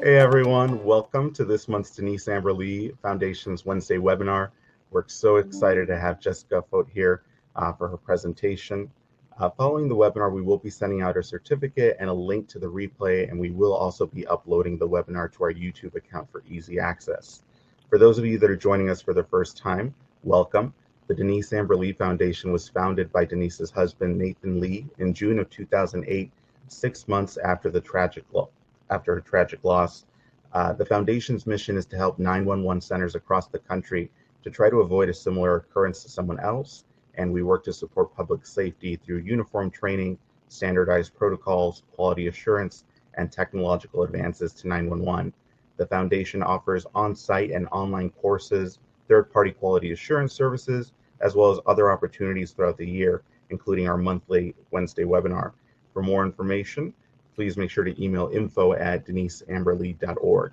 Hey everyone, welcome to this month's Denise Amber Lee Foundation's Wednesday webinar. We're so excited to have Jessica Fote here for her presentation. Following the webinar, we will be sending out a certificate and a link to the replay, and we will also be uploading the webinar to our YouTube account for easy access. For those of you that are joining us for the first time, welcome. The Denise Amber Lee Foundation was founded by Denise's husband, Nathan Lee, in June of 2008, 6 months after her tragic loss. The foundation's mission is to help 911 centers across the country to try to avoid a similar occurrence to someone else, and we work to support public safety through uniform training, standardized protocols, quality assurance, and technological advances to 911. The foundation offers on-site and online courses, third-party quality assurance services, as well as other opportunities throughout the year, including our monthly Wednesday webinar. For more information, please make sure to email info@deniseamberlee.org.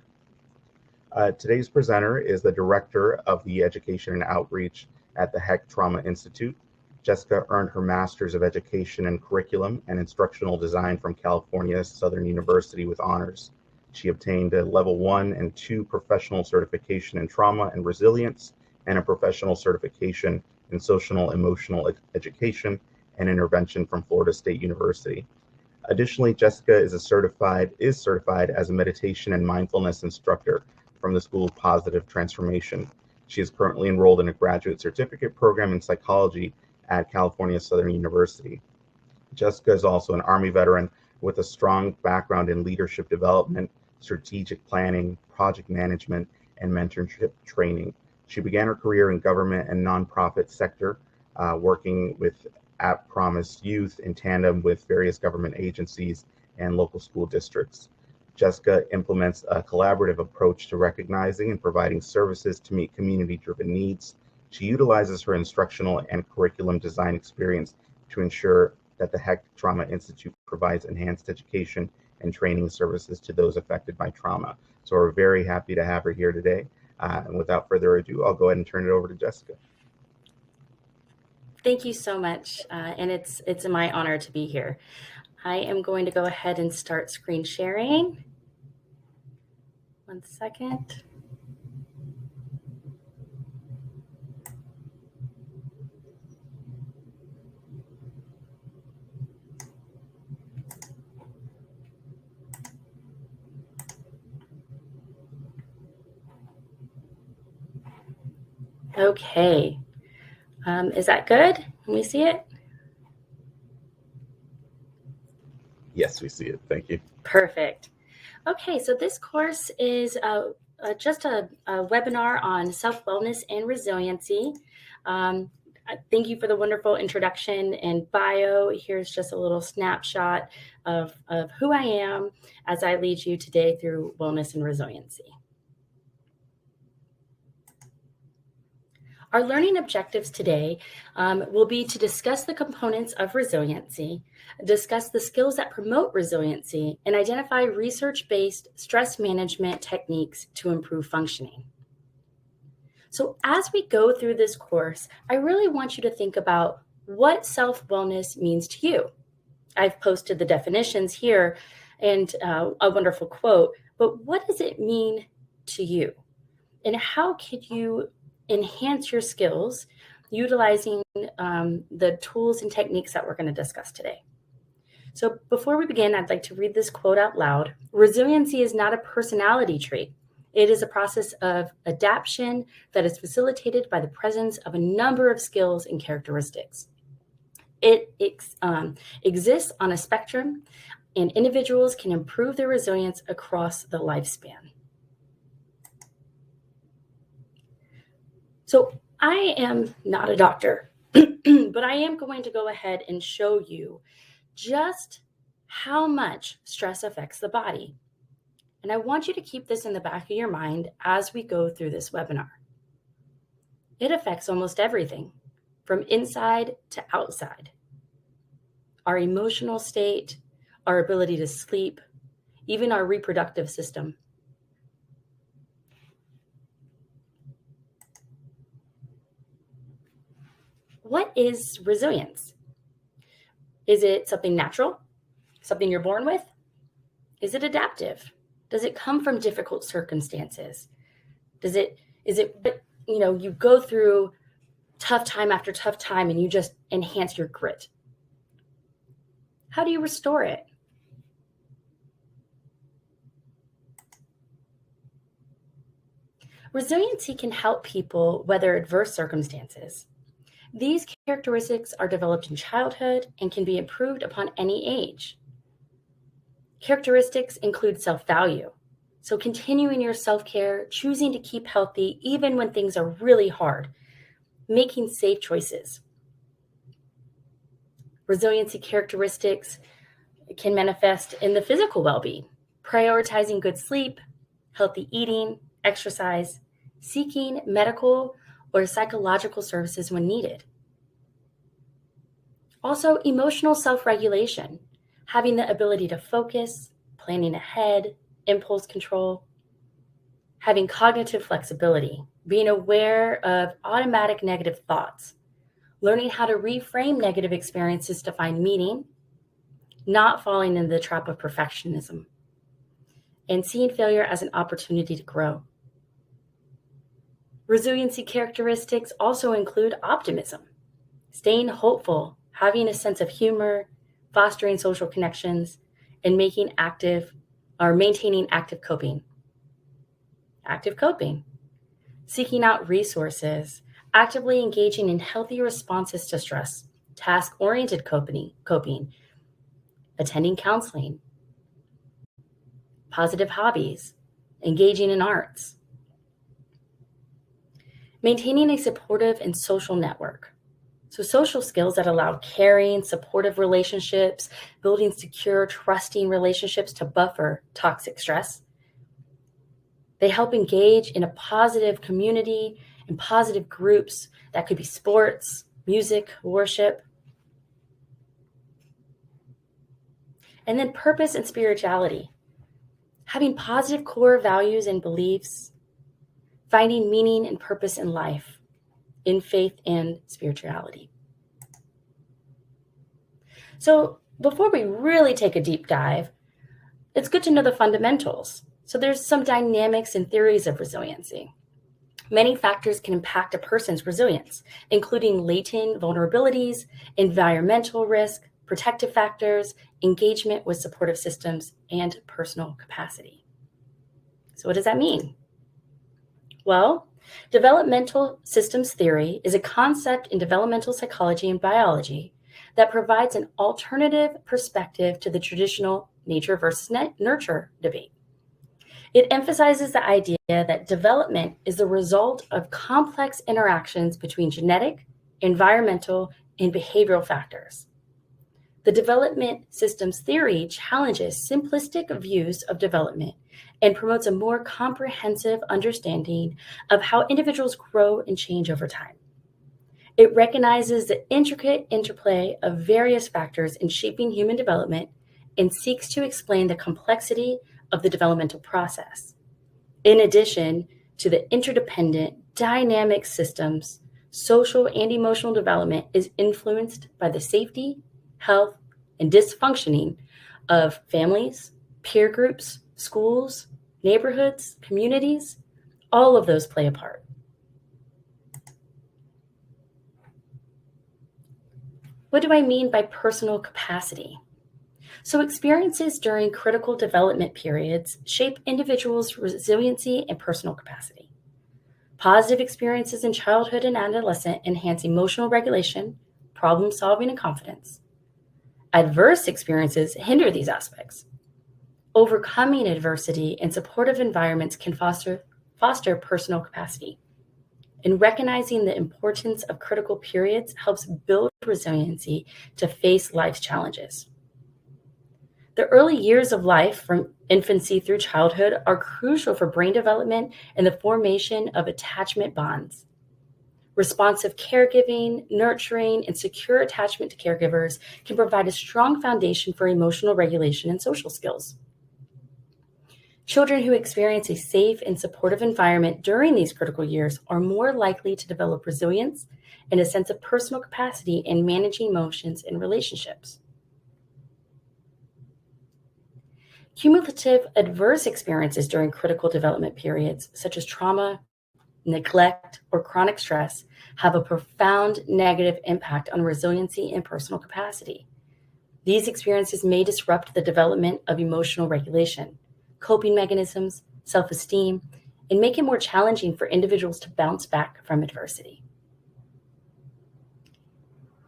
Today's presenter is the Director of the Education and Outreach at the Heck Trauma Institute. Jessica earned her Master's of Education and Curriculum and Instructional Design from California Southern University with honors. She obtained a Level 1 and 2 professional certification in trauma and resilience and a professional certification in social emotional education and intervention from Florida State University. Additionally, Jessica is certified as a meditation and mindfulness instructor from the School of Positive Transformation. She is currently enrolled in a graduate certificate program in psychology at California Southern University. Jessica is also an Army veteran with a strong background in leadership development, strategic planning, project management, and mentorship training. She began her career in government and nonprofit sector, working with At Promise Youth in tandem with various government agencies and local school districts. Jessica implements a collaborative approach to recognizing and providing services to meet community-driven needs. She utilizes her instructional and curriculum design experience to ensure that the Heck Trauma Institute provides enhanced education and training services to those affected by trauma. So we're very happy to have her here today. And without further ado, I'll go ahead and turn it over to Jessica. Thank you so much, and it's my honor to be here. I am going to go ahead and start screen sharing. 1 second. Okay. Is that good? Can we see it? Yes, we see it. Thank you. Perfect. Okay, so this course is just a webinar on self-wellness and resiliency. Thank you for the wonderful introduction and bio. Here's just a little snapshot of who I am as I lead you today through wellness and resiliency. Our learning objectives today will be to discuss the components of resiliency, discuss the skills that promote resiliency, and identify research-based stress management techniques to improve functioning. So as we go through this course, I really want you to think about what self-wellness means to you. I've posted the definitions here and a wonderful quote, but what does it mean to you? And how could you enhance your skills utilizing the tools and techniques that we're going to discuss today? So before we begin, I'd like to read this quote out loud. Resiliency is not a personality trait. It is a process of adaptation that is facilitated by the presence of a number of skills and characteristics. It exists on a spectrum, and individuals can improve their resilience across the lifespan. So I am not a doctor, but I am going to go ahead and show you just how much stress affects the body. And I want you to keep this in the back of your mind as we go through this webinar. It affects almost everything, from inside to outside. Our emotional state, our ability to sleep, even our reproductive system. What is resilience? Is it something natural? Something you're born with? Is it adaptive? Does it come from difficult circumstances? Is it, you go through tough time after tough time and you just enhance your grit? How do you restore it? Resiliency can help people weather adverse circumstances. These characteristics are developed in childhood and can be improved upon any age. Characteristics include self-value. So continuing your self-care, choosing to keep healthy even when things are really hard, making safe choices. Resiliency characteristics can manifest in the physical well-being, prioritizing good sleep, healthy eating, exercise, seeking medical or psychological services when needed. Also, emotional self-regulation, having the ability to focus, planning ahead, impulse control, having cognitive flexibility, being aware of automatic negative thoughts, learning how to reframe negative experiences to find meaning, not falling into the trap of perfectionism, and seeing failure as an opportunity to grow. Resiliency characteristics also include optimism, staying hopeful, having a sense of humor, fostering social connections, and maintaining active coping. Active coping, seeking out resources, actively engaging in healthy responses to stress, task-oriented coping, attending counseling, positive hobbies, engaging in arts. Maintaining a supportive and social network. So social skills that allow caring, supportive relationships, building secure, trusting relationships to buffer toxic stress. They help engage in a positive community and positive groups that could be sports, music, worship. And then purpose and spirituality. Having positive core values and beliefs, finding meaning and purpose in life, in faith and spirituality. So before we really take a deep dive, it's good to know the fundamentals. So there's some dynamics and theories of resiliency. Many factors can impact a person's resilience, including latent vulnerabilities, environmental risk, protective factors, engagement with supportive systems, and personal capacity. So what does that mean? Well, developmental systems theory is a concept in developmental psychology and biology that provides an alternative perspective to the traditional nature versus nurture debate. It emphasizes the idea that development is the result of complex interactions between genetic, environmental, and behavioral factors. The development systems theory challenges simplistic views of development and promotes a more comprehensive understanding of how individuals grow and change over time. It recognizes the intricate interplay of various factors in shaping human development and seeks to explain the complexity of the developmental process. In addition to the interdependent, dynamic systems, social and emotional development is influenced by the safety, health, and dysfunctioning of families, peer groups, schools, neighborhoods, communities. All of those play a part. What do I mean by personal capacity? So experiences during critical development periods shape individuals' resiliency and personal capacity. Positive experiences in childhood and adolescence enhance emotional regulation, problem solving, and confidence. Adverse experiences hinder these aspects. Overcoming adversity in supportive environments can foster personal capacity. And recognizing the importance of critical periods helps build resiliency to face life's challenges. The early years of life, from infancy through childhood, are crucial for brain development and the formation of attachment bonds. Responsive caregiving, nurturing, and secure attachment to caregivers can provide a strong foundation for emotional regulation and social skills. Children who experience a safe and supportive environment during these critical years are more likely to develop resilience and a sense of personal capacity in managing emotions and relationships. Cumulative adverse experiences during critical development periods, such as trauma, neglect, or chronic stress, have a profound negative impact on resiliency and personal capacity. These experiences may disrupt the development of emotional regulation, coping mechanisms, self-esteem, and make it more challenging for individuals to bounce back from adversity.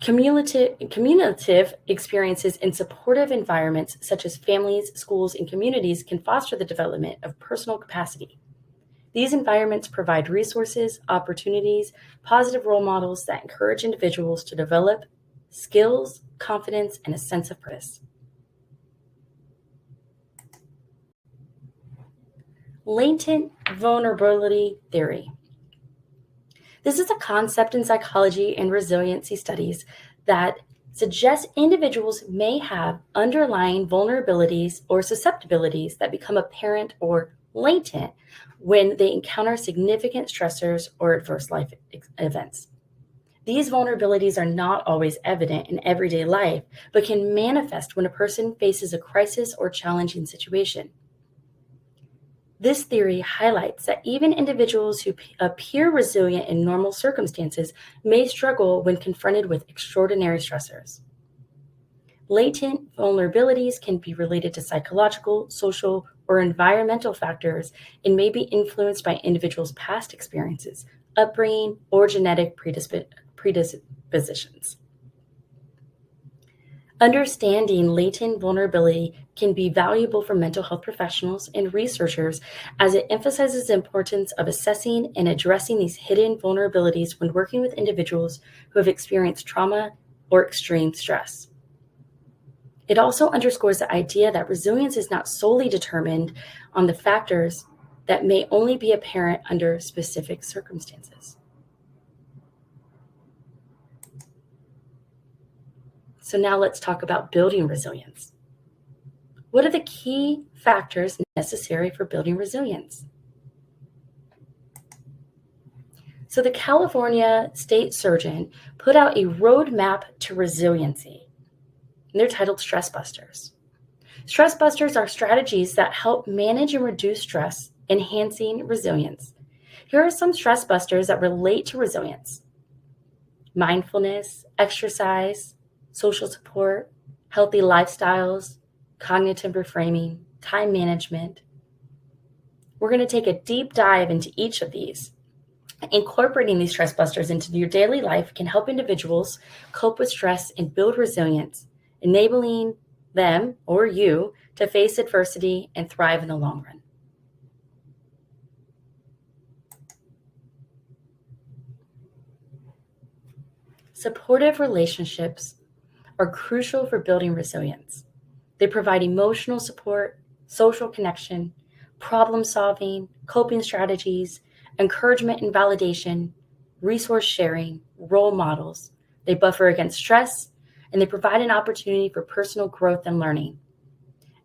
Cumulative experiences in supportive environments such as families, schools, and communities can foster the development of personal capacity. These environments provide resources, opportunities, positive role models that encourage individuals to develop skills, confidence, and a sense of purpose. Latent vulnerability theory. This is a concept in psychology and resiliency studies that suggests individuals may have underlying vulnerabilities or susceptibilities that become apparent or latent when they encounter significant stressors or adverse life events. These vulnerabilities are not always evident in everyday life, but can manifest when a person faces a crisis or challenging situation. This theory highlights that even individuals who appear resilient in normal circumstances may struggle when confronted with extraordinary stressors. Latent vulnerabilities can be related to psychological, social, or environmental factors and may be influenced by individuals' past experiences, upbringing, or genetic predispositions. Understanding latent vulnerability can be valuable for mental health professionals and researchers as it emphasizes the importance of assessing and addressing these hidden vulnerabilities when working with individuals who have experienced trauma or extreme stress. It also underscores the idea that resilience is not solely determined on the factors that may only be apparent under specific circumstances. So now let's talk about building resilience. What are the key factors necessary for building resilience? So the California State Surgeon put out a roadmap to resiliency. And they're titled Stress Busters. Stress Busters are strategies that help manage and reduce stress, enhancing resilience. Here are some stress busters that relate to resilience: mindfulness, exercise, social support, healthy lifestyles, cognitive reframing, time management. We're going to take a deep dive into each of these. Incorporating these stress busters into your daily life can help individuals cope with stress and build resilience, enabling them or you to face adversity and thrive in the long run. Supportive relationships are crucial for building resilience. They provide emotional support, social connection, problem solving, coping strategies, encouragement and validation, resource sharing, role models. They buffer against stress, and they provide an opportunity for personal growth and learning.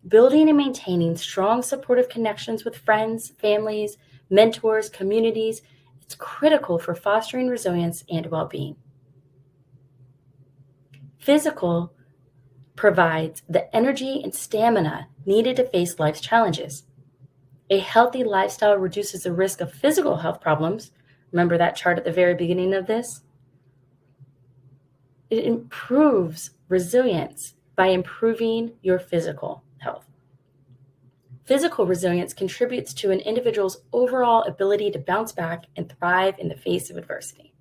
Building and maintaining strong supportive connections with friends, families, mentors, communities, it's critical for fostering resilience and well-being. Physical provides the energy and stamina needed to face life's challenges. A healthy lifestyle reduces the risk of physical health problems. Remember that chart at the very beginning of this? It improves resilience by improving your physical health. Physical resilience contributes to an individual's overall ability to bounce back and thrive in the face of adversity.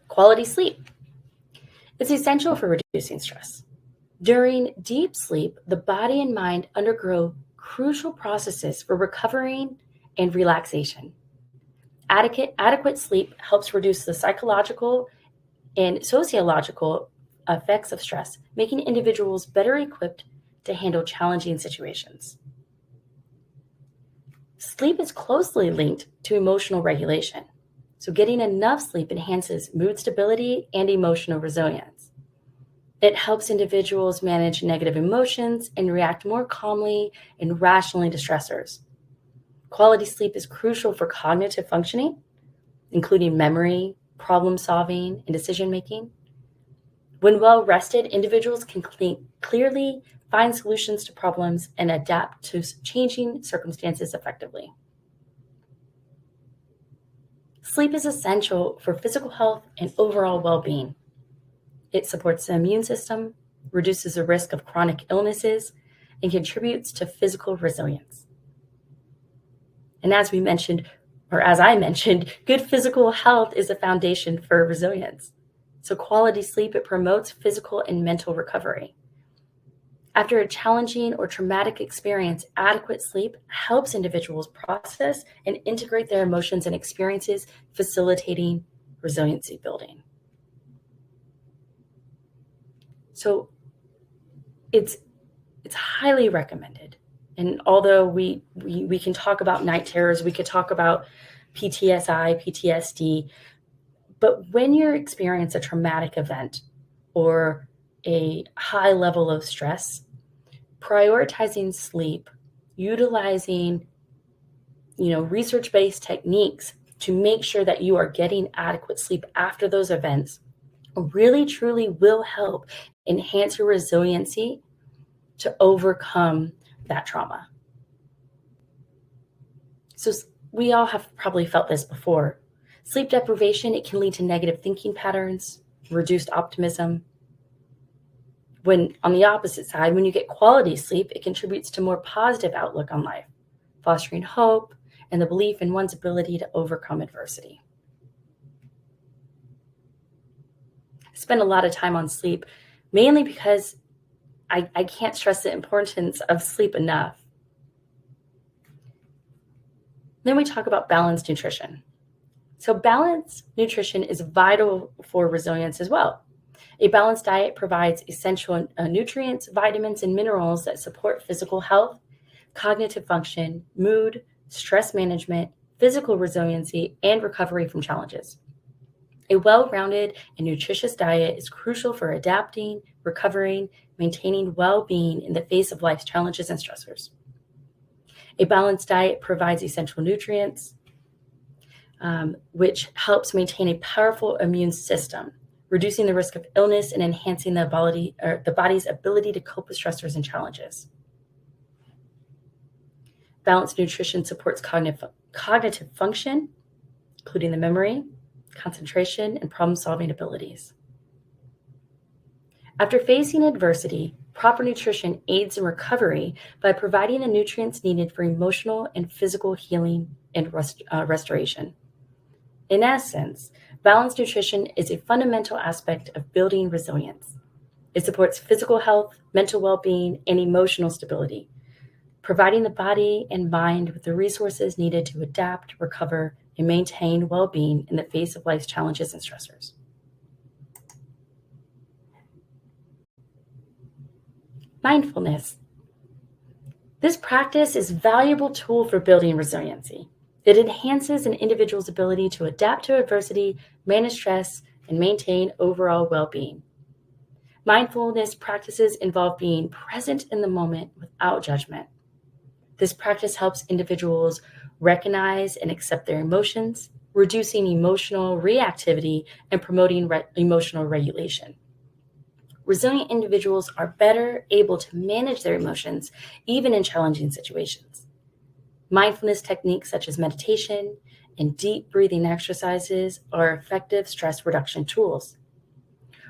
Quality sleep. It's essential for reducing stress. During deep sleep, the body and mind undergo crucial processes for recovering and relaxation. Adequate sleep helps reduce the psychological and sociological effects of stress, making individuals better equipped to handle challenging situations. Sleep is closely linked to emotional regulation. So getting enough sleep enhances mood stability and emotional resilience. It helps individuals manage negative emotions and react more calmly and rationally to stressors. Quality sleep is crucial for cognitive functioning, including memory, problem solving, and decision making. When well rested, individuals can clearly find solutions to problems and adapt to changing circumstances effectively. Sleep is essential for physical health and overall well-being. It supports the immune system, reduces the risk of chronic illnesses, and contributes to physical resilience. And as I mentioned, good physical health is a foundation for resilience. So quality sleep, it promotes physical and mental recovery. After a challenging or traumatic experience, adequate sleep helps individuals process and integrate their emotions and experiences, facilitating resiliency building. So it's highly recommended. And although we can talk about night terrors, we could talk about PTSI, PTSD, but when you experience a traumatic event or a high level of stress, prioritizing sleep, utilizing research-based techniques to make sure that you are getting adequate sleep after those events really truly will help enhance your resiliency to overcome that trauma. So we all have probably felt this before. Sleep deprivation, it can lead to negative thinking patterns, reduced optimism. When on the opposite side, when you get quality sleep, it contributes to more positive outlook on life, fostering hope and the belief in one's ability to overcome adversity. I spend a lot of time on sleep, mainly because I can't stress the importance of sleep enough. Then we talk about balanced nutrition. So balanced nutrition is vital for resilience as well. A balanced diet provides essential nutrients, vitamins, and minerals that support physical health, cognitive function, mood, stress management, physical resiliency, and recovery from challenges. A well-rounded and nutritious diet is crucial for adapting, recovering, maintaining well-being in the face of life's challenges and stressors. A balanced diet provides essential nutrients, which helps maintain a powerful immune system, reducing the risk of illness and enhancing the body's ability to cope with stressors and challenges. Balanced nutrition supports cognitive function, including the memory, concentration, and problem-solving abilities. After facing adversity, proper nutrition aids in recovery by providing the nutrients needed for emotional and physical healing and restoration. In essence, balanced nutrition is a fundamental aspect of building resilience. It supports physical health, mental well-being, and emotional stability, providing the body and mind with the resources needed to adapt, recover, and maintain well-being in the face of life's challenges and stressors. Mindfulness. This practice is a valuable tool for building resiliency. It enhances an individual's ability to adapt to adversity, manage stress, and maintain overall well-being. Mindfulness practices involve being present in the moment without judgment. This practice helps individuals recognize and accept their emotions, reducing emotional reactivity and promoting emotional regulation. Resilient individuals are better able to manage their emotions, even in challenging situations. Mindfulness techniques such as meditation and deep breathing exercises are effective stress reduction tools.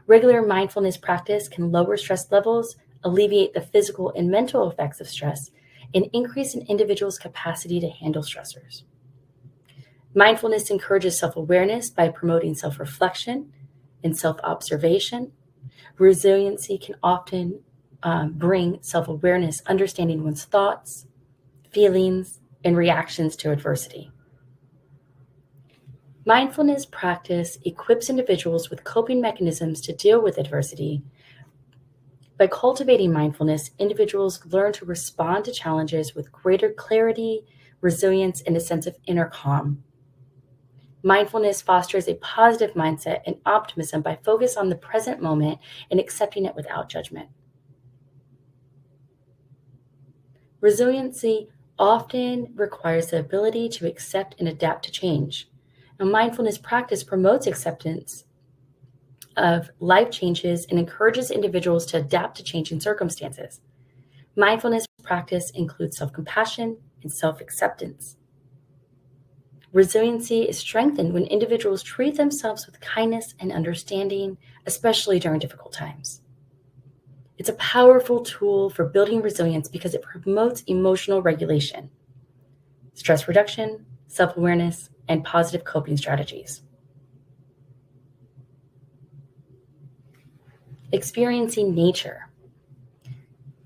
Regular mindfulness practice can lower stress levels, alleviate the physical and mental effects of stress, and increase an individual's capacity to handle stressors. Mindfulness encourages self-awareness by promoting self-reflection and self-observation. Resiliency can often bring self-awareness, understanding one's thoughts, feelings, and reactions to adversity. Mindfulness practice equips individuals with coping mechanisms to deal with adversity. By cultivating mindfulness, individuals learn to respond to challenges with greater clarity, resilience, and a sense of inner calm. Mindfulness fosters a positive mindset and optimism by focus on the present moment and accepting it without judgment. Resiliency often requires the ability to accept and adapt to change. Now, mindfulness practice promotes acceptance of life changes and encourages individuals to adapt to changing circumstances. Mindfulness practice includes self-compassion and self-acceptance. Resiliency is strengthened when individuals treat themselves with kindness and understanding, especially during difficult times. It's a powerful tool for building resilience because it promotes emotional regulation, stress reduction, self-awareness, and positive coping strategies. Experiencing nature.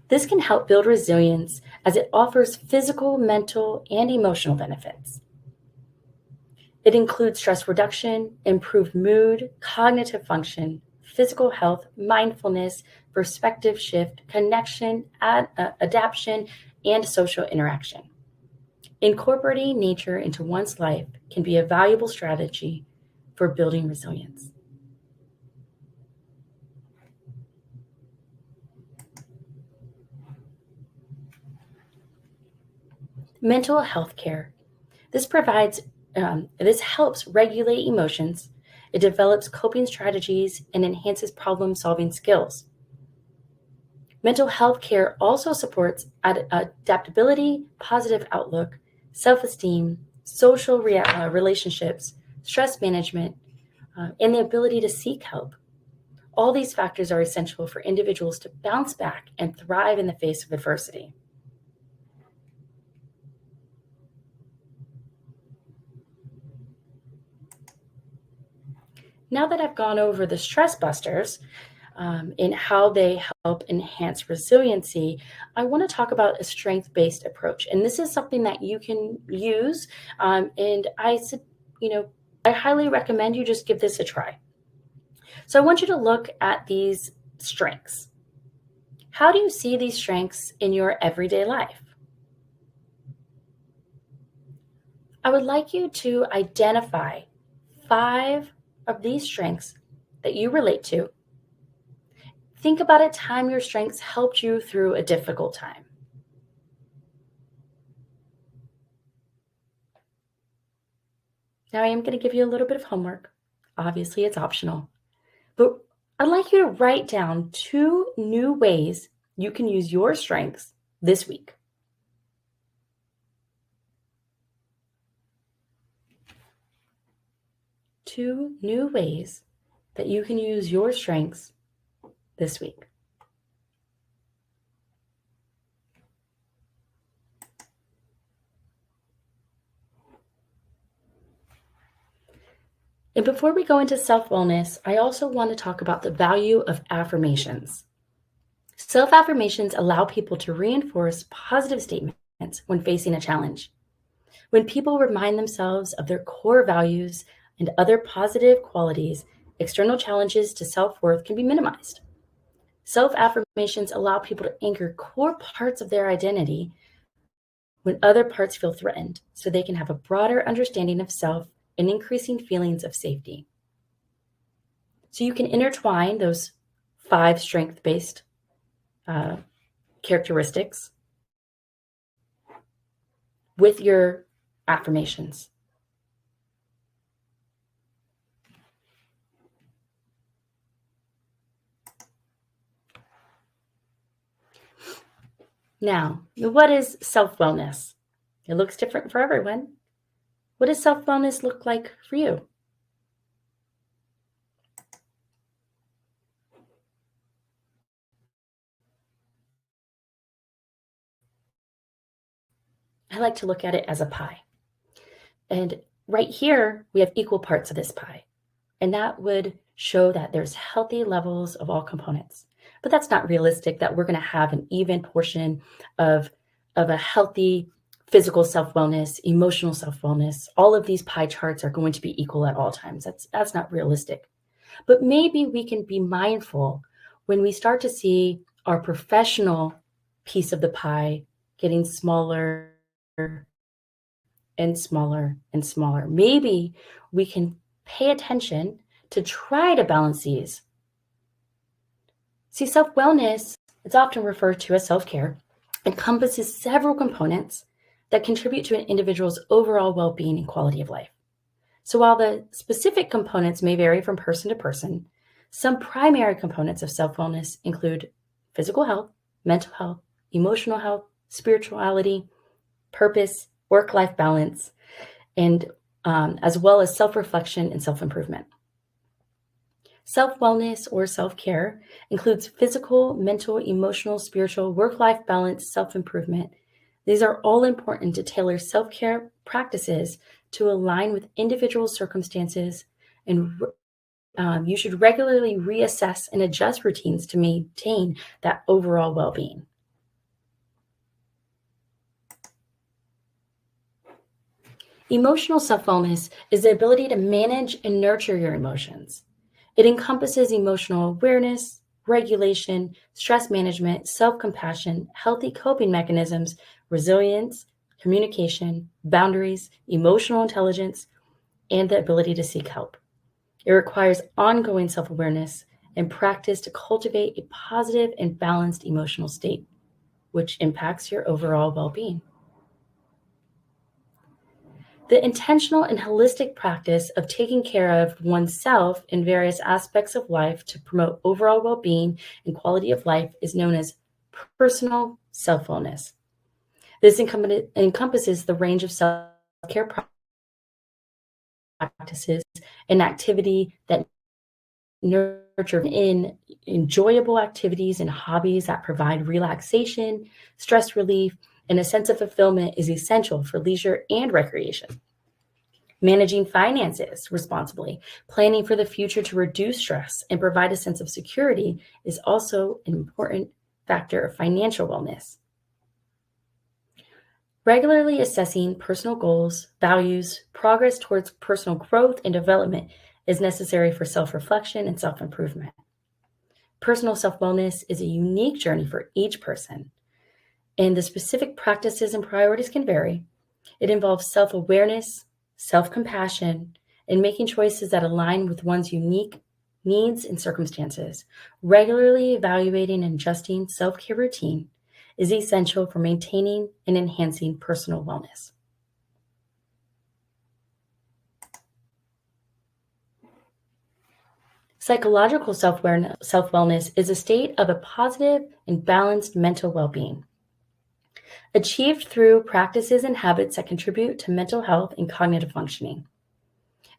This can help build resilience as it offers physical, mental, and emotional benefits. It includes stress reduction, improved mood, cognitive function, physical health, mindfulness, perspective shift, connection, adaptation, and social interaction. Incorporating nature into one's life can be a valuable strategy for building resilience. Mental health care. This helps regulate emotions. It develops coping strategies and enhances problem-solving skills. Mental health care also supports adaptability, positive outlook, self-esteem, social relationships, stress management, and the ability to seek help. All these factors are essential for individuals to bounce back and thrive in the face of adversity. Now that I've gone over the stress busters and how they help enhance resiliency, I want to talk about a strength-based approach. And this is something that you can use. And I highly recommend you just give this a try. So I want you to look at these strengths. How do you see these strengths in your everyday life? I would like you to identify 5 of these strengths that you relate to. Think about a time your strengths helped you through a difficult time. Now I am going to give you a little bit of homework. Obviously, it's optional. But I'd like you to write down 2 new ways you can use your strengths this week. Two new ways that you can use your strengths this week. And before we go into self-wellness, I also want to talk about the value of affirmations. Self-affirmations allow people to reinforce positive statements when facing a challenge. When people remind themselves of their core values and other positive qualities, external challenges to self-worth can be minimized. Self-affirmations allow people to anchor core parts of their identity when other parts feel threatened, so they can have a broader understanding of self and increasing feelings of safety. So you can intertwine those 5 strength-based characteristics with your affirmations. Now, what is self-wellness? It looks different for everyone. What does self-wellness look like for you? I like to look at it as a pie. And right here, we have equal parts of this pie. And that would show that there's healthy levels of all components. But that's not realistic, that we're going to have an even portion of a healthy physical self-wellness, emotional self-wellness. All of these pie charts are going to be equal at all times. That's not realistic. But maybe we can be mindful when we start to see our professional piece of the pie getting smaller and smaller and smaller. Maybe we can pay attention to try to balance these. See, self-wellness, it's often referred to as self-care, encompasses several components that contribute to an individual's overall well-being and quality of life. So while the specific components may vary from person to person, Some primary components of self-wellness include physical health, mental health, emotional health, spirituality, purpose, work-life balance, and as well as self-reflection and self-improvement. Self-wellness or self-care includes physical, mental, emotional, spiritual, work-life balance, self-improvement. These are all important to tailor self-care practices to align with individual circumstances, and you should regularly reassess and adjust routines to maintain that overall well-being. Emotional self-wellness is the ability to manage and nurture your emotions. It encompasses emotional awareness, regulation, stress management, self-compassion, healthy coping mechanisms, resilience, communication, boundaries, emotional intelligence, and the ability to seek help. It requires ongoing self-awareness and practice to cultivate a positive and balanced emotional state, which impacts your overall well-being. The intentional and holistic practice of taking care of oneself in various aspects of life to promote overall well-being and quality of life is known as personal self-wellness. This encompasses the range of self-care practices and activity that nurture in enjoyable activities and hobbies that provide relaxation, stress relief, and a sense of fulfillment is essential for leisure and recreation. Managing finances responsibly, planning for the future to reduce stress and provide a sense of security is also an important factor of financial wellness. Regularly assessing personal goals, values, progress towards personal growth and development is necessary for self-reflection and self-improvement. Personal self-wellness is a unique journey for each person, and the specific practices and priorities can vary. It involves self-awareness, self-compassion, and making choices that align with one's unique needs and circumstances. Regularly evaluating and adjusting self-care routine is essential for maintaining and enhancing personal wellness. Psychological self-wellness is a state of a positive and balanced mental well-being, achieved through practices and habits that contribute to mental health and cognitive functioning.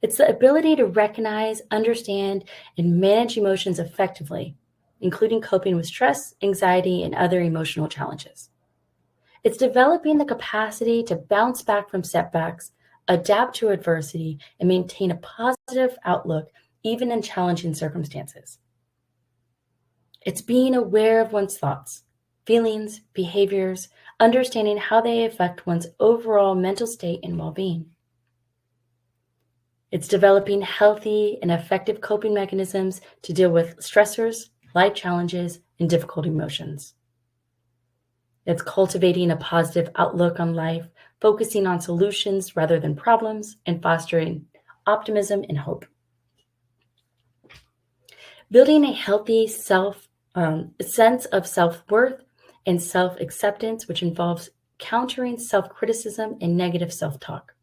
It's the ability to recognize, understand, and manage emotions effectively, including coping with stress, anxiety, and other emotional challenges. It's developing the capacity to bounce back from setbacks, adapt to adversity, and maintain a positive outlook even in challenging circumstances. It's being aware of one's thoughts, feelings, behaviors, understanding how they affect one's overall mental state and well-being. It's developing healthy and effective coping mechanisms to deal with stressors, life challenges, and difficult emotions. It's cultivating a positive outlook on life, focusing on solutions rather than problems, and fostering optimism and hope. Building a healthy sense of self-worth and self-acceptance, which involves countering self-criticism and negative self-talk.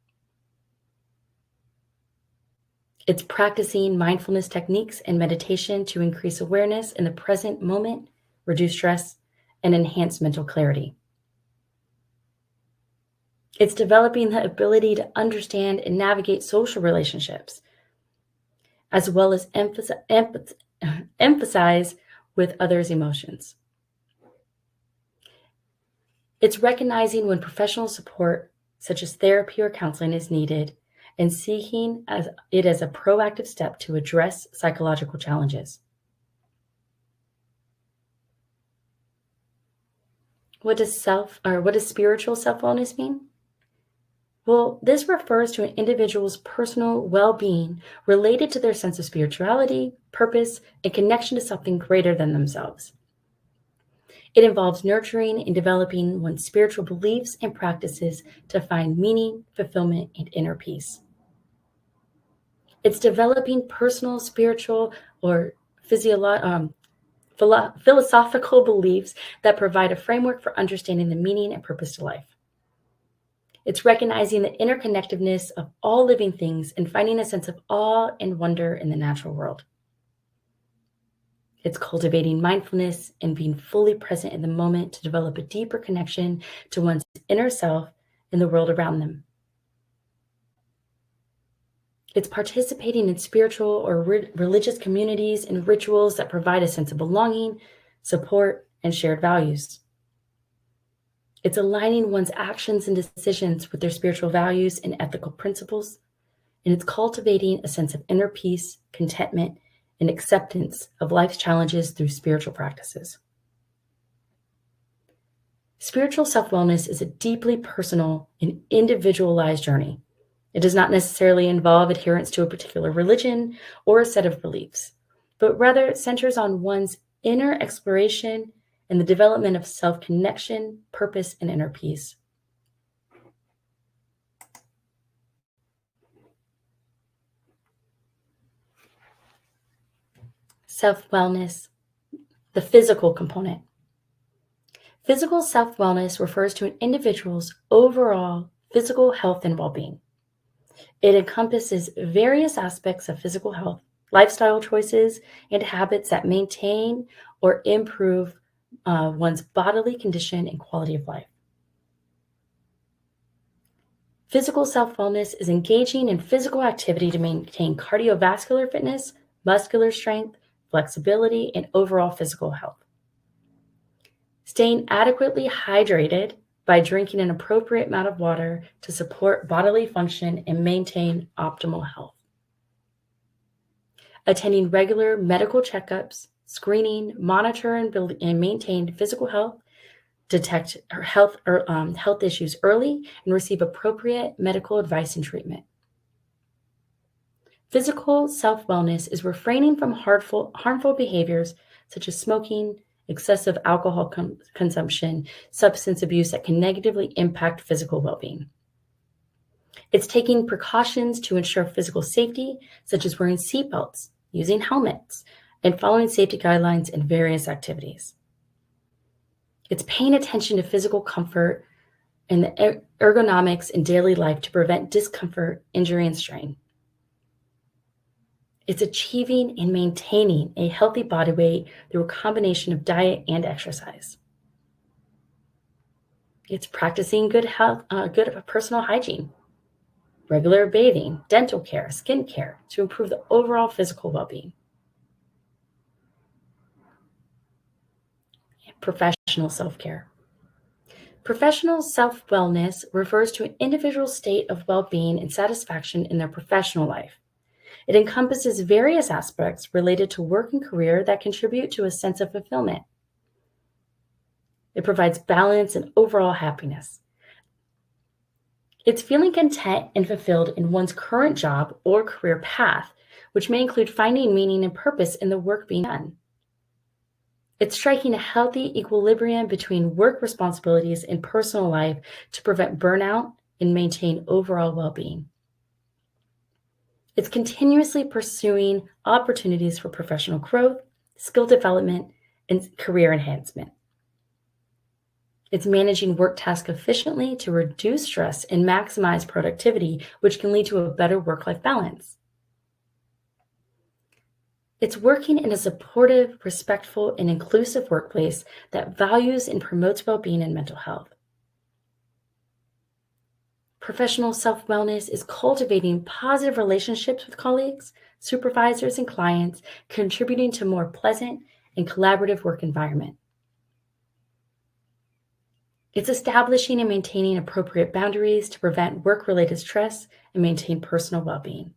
It's practicing mindfulness techniques and meditation to increase awareness in the present moment, reduce stress, and enhance mental clarity. It's developing the ability to understand and navigate social relationships, as well as emphasize with others' emotions. It's recognizing when professional support, such as therapy or counseling, is needed and seeking it as a proactive step to address psychological challenges. What does spiritual self-wellness mean? Well, this refers to an individual's personal well-being related to their sense of spirituality, purpose, and connection to something greater than themselves. It involves nurturing and developing one's spiritual beliefs and practices to find meaning, fulfillment, and inner peace. It's developing personal, spiritual, or philosophical beliefs that provide a framework for understanding the meaning and purpose to life. It's recognizing the interconnectedness of all living things and finding a sense of awe and wonder in the natural world. It's cultivating mindfulness and being fully present in the moment to develop a deeper connection to one's inner self and the world around them. It's participating in spiritual or religious communities and rituals that provide a sense of belonging, support, and shared values. It's aligning one's actions and decisions with their spiritual values and ethical principles, and it's cultivating a sense of inner peace, contentment, and acceptance of life's challenges through spiritual practices. Spiritual self-wellness is a deeply personal and individualized journey. It does not necessarily involve adherence to a particular religion or a set of beliefs, but rather it centers on one's inner exploration and the development of self-connection, purpose, and inner peace. Self-wellness, the physical component. Physical self-wellness refers to an individual's overall physical health and well-being. It encompasses various aspects of physical health, lifestyle choices, and habits that maintain or improve one's bodily condition and quality of life. Physical self-wellness is engaging in physical activity to maintain cardiovascular fitness, muscular strength, flexibility, and overall physical health. Staying adequately hydrated by drinking an appropriate amount of water to support bodily function and maintain optimal health. Attending regular medical checkups, screening, monitor, and maintain physical health, detect health issues early, and receive appropriate medical advice and treatment. Physical self-wellness is refraining from harmful behaviors such as smoking, excessive alcohol consumption, substance abuse that can negatively impact physical well-being. It's taking precautions to ensure physical safety, such as wearing seatbelts, using helmets, and following safety guidelines in various activities. It's paying attention to physical comfort and the ergonomics in daily life to prevent discomfort, injury, and strain. It's achieving and maintaining a healthy body weight through a combination of diet and exercise. It's practicing good personal hygiene, regular bathing, dental care, skin care to improve the overall physical well-being. Professional self-care. Professional self-wellness refers to an individual's state of well-being and satisfaction in their professional life. It encompasses various aspects related to work and career that contribute to a sense of fulfillment. It provides balance and overall happiness. It's feeling content and fulfilled in one's current job or career path, which may include finding meaning and purpose in the work being done. It's striking a healthy equilibrium between work responsibilities and personal life to prevent burnout and maintain overall well-being. It's continuously pursuing opportunities for professional growth, skill development, and career enhancement. It's managing work tasks efficiently to reduce stress and maximize productivity, which can lead to a better work-life balance. It's working in a supportive, respectful, and inclusive workplace that values and promotes well-being and mental health. Professional self-wellness is cultivating positive relationships with colleagues, supervisors, and clients, contributing to a more pleasant and collaborative work environment. It's establishing and maintaining appropriate boundaries to prevent work-related stress and maintain personal well-being.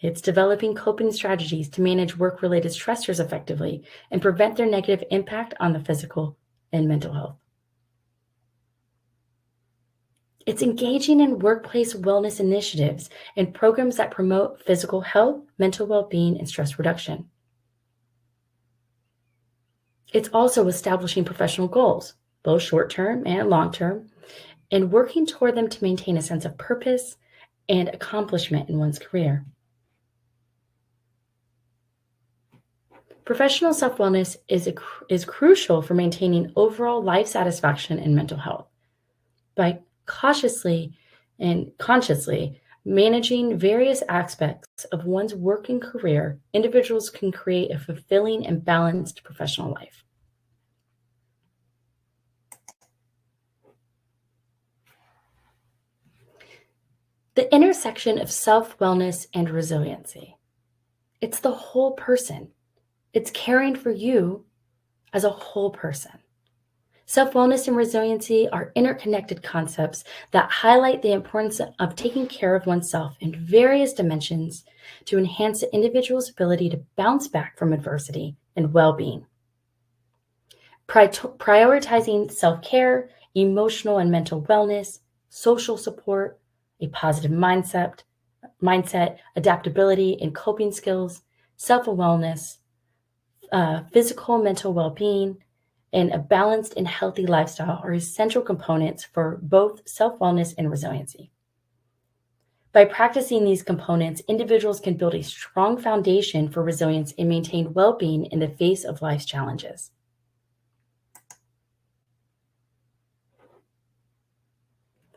It's developing coping strategies to manage work-related stressors effectively and prevent their negative impact on the physical and mental health. It's engaging in workplace wellness initiatives and programs that promote physical health, mental well-being, and stress reduction. It's also establishing professional goals, both short-term and long-term, and working toward them to maintain a sense of purpose and accomplishment in one's career. Professional self-wellness is crucial for maintaining overall life satisfaction and mental health. By cautiously and consciously Managing various aspects of one's work and career, individuals can create a fulfilling and balanced professional life. The intersection of self-wellness and resiliency. It's the whole person. It's caring for you as a whole person. Self-wellness and resiliency are interconnected concepts that highlight the importance of taking care of oneself in various dimensions to enhance the individual's ability to bounce back from adversity and well-being. Prioritizing self-care, emotional and mental wellness, social support, a positive mindset, adaptability and coping skills, self-awareness, physical and mental well-being, and a balanced and healthy lifestyle are essential components for both self-wellness and resiliency. By practicing these components, individuals can build a strong foundation for resilience and maintain well-being in the face of life's challenges.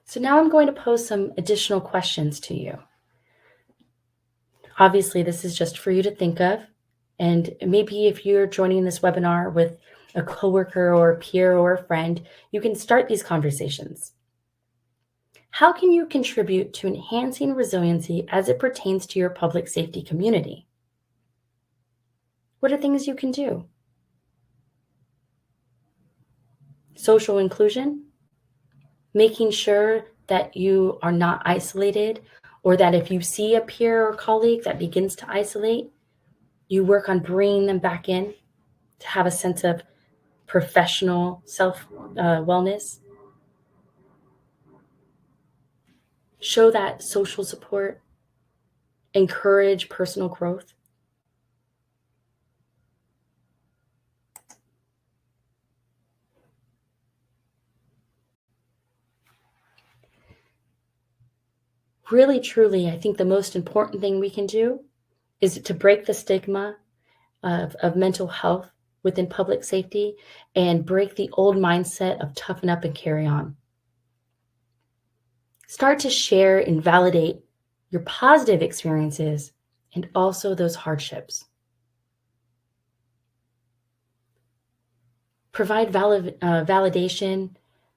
So now I'm going to pose some additional questions to you. Obviously, this is just for you to think of. And maybe if you're joining this webinar with a coworker or a peer or a friend, you can start these conversations. How can you contribute to enhancing resiliency as it pertains to your public safety community? What are things you can do? Social inclusion, making sure that you are not isolated, or that if you see a peer or colleague that begins to isolate, you work on bringing them back in to have a sense of professional self-wellness. Show that social support, encourage personal growth. Really, truly, I think the most important thing we can do is to break the stigma of mental health within public safety and break the old mindset of toughen up and carry on. Start to share and validate your positive experiences and also those hardships. Provide validation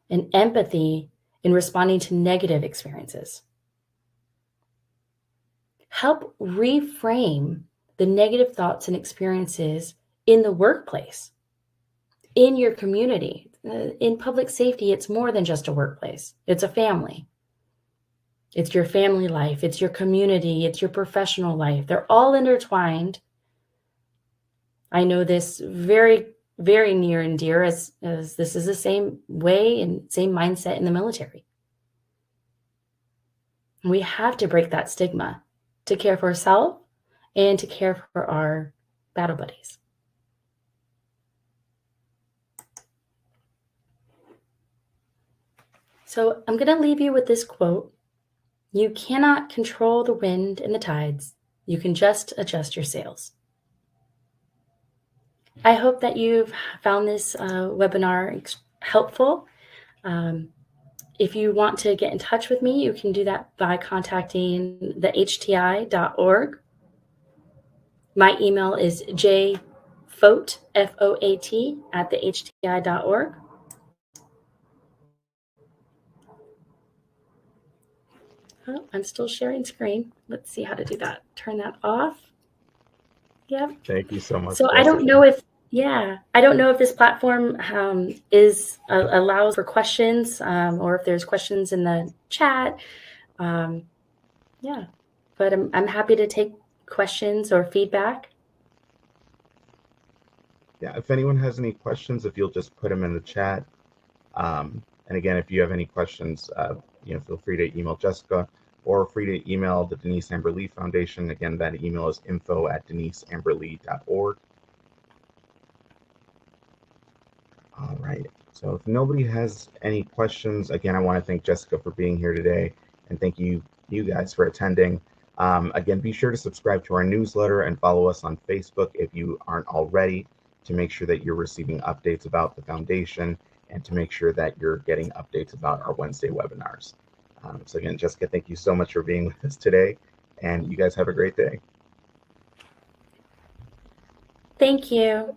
and empathy in responding to negative experiences. Help reframe the negative thoughts and experiences in the workplace, in your community. In public safety, it's more than just a workplace. It's a family. It's your family life. It's your community. It's your professional life. They're all intertwined. I know this very, very near and dear as this is the same way and same mindset in the military. We have to break that stigma to care for ourselves and to care for our battle buddies. So I'm going to leave you with this quote. You cannot control the wind and the tides. You can just adjust your sails. I hope that you've found this webinar helpful. If you want to get in touch with me, you can do that by contacting the hti.org. My email is jfoat, F-O-A-T, at the hti.org. Oh, I'm still sharing screen. Let's see how to do that. Turn that off. Yep. Thank you so much. So Jessica. I don't know if this platform allows for questions or if there's questions in the chat. But I'm happy to take questions or feedback. Yeah, if anyone has any questions, if you'll just put them in the chat. And again, if you have any questions, feel free to email Jessica or free to email the Denise Amber Lee Foundation. Again, that email is info@deniseamberlee.org. All right. So if nobody has any questions, again, I want to thank Jessica for being here today, and thank you guys for attending. Again, be sure to subscribe to our newsletter and follow us on Facebook if you aren't already, to make sure that you're receiving updates about the foundation and to make sure that you're getting updates about our Wednesday webinars. So again, Jessica, thank you so much for being with us today, and you guys have a great day. Thank you.